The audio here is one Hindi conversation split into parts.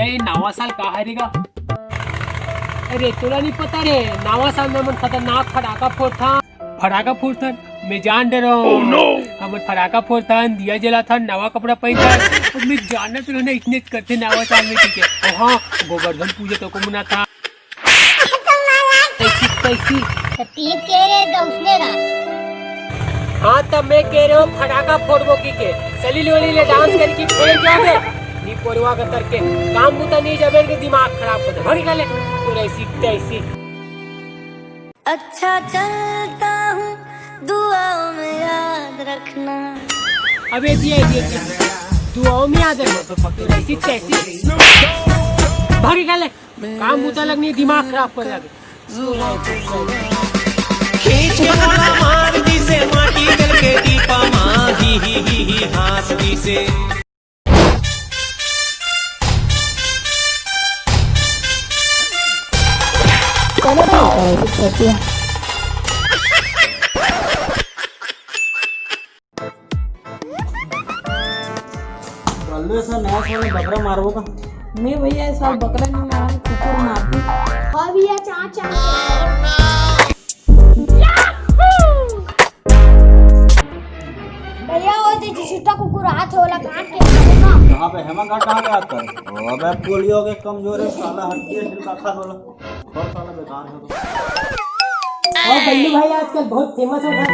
ये नावा साल का हरेगा। अरे तोला नहीं पता रे, नावा साल में मन खतरनाक फटाका फोड़ता मैं जान डर रहा हूँ। हम फटाका फोड़ता दिया जला था, नवा कपड़ा पहनता और मैं जानना तो ना इतने करते नावा साल में। ठीक है, हाँ गोवर्धन पूजा तो को मना था कैसी। हाँ तब मैं कह रहा हूँ फटाका फोड़बो की के सलील वली ले डांस करके खेल जाओगे नी पोरवा का करके काम मुता नहीं जाबे के दिमाग खराब हो जाए। निकाले तो ऐसी अच्छा चलता हूँ, दुआओं में याद रखना। अबे दिए दुआओं में याद रखना तो ऐसी भागी गले काम मुता लगनी दिमाग खराब कर जाए। खींच के बोला मार दी से माटी करके दीपा माँ ही हाथ दी से। सर नया साल में बकरा मारबो का? मैं भैया साल बकरा नहीं मारा, कुकुर मार दी। हाँ भैया चाचा भैया वो जो छोटा कुकुर हाथ होला काट के कहां पे हेमा काट कहां पे आता है? अबे पोलियो के कमजोर है साला, हड्डी छिलका खा बोला और साला बेकार है। और बल्लू भाई आजकल बहुत फेमस हो रहा है,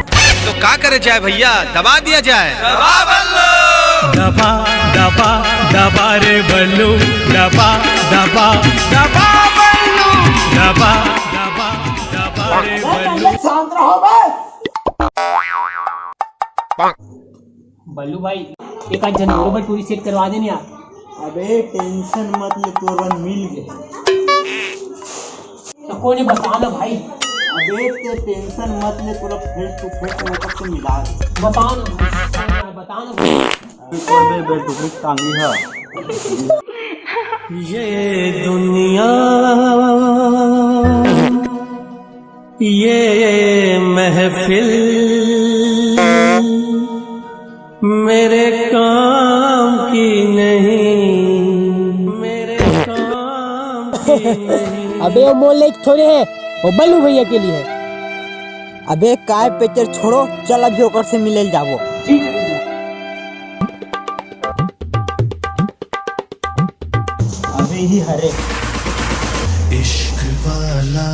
तो क्या करे जाए भैया, दबा दिया जाए। दबा दबा दबा रे बल्लू, दबा दबा दबा बल्लू, दबा दबा दबा रे बल्लू। शांत रहो बस। बल्लू भाई एक आज जनवरों पर पूरी सेट करवा देनी यार। अबे टेंशन मत ले, तोरन मिल गए तो कोई नहीं बताना भाई। अबे ते टेंशन मत ले, पूरा फेस टू फेस मेकअप से मिला दे। बताना कौन बे बेटू टांगी है। ये दुनिया ये महफिल मेरे काम की नहीं, मेरे काम की नहीं। अबे वो मोल लाइक थोड़े है, वो बल्लू भैया के लिए है। अबे काय पिक्चर छोड़ो, चल अभी ओकर से मिले जाबो। अबे ही हरे इश्क वाला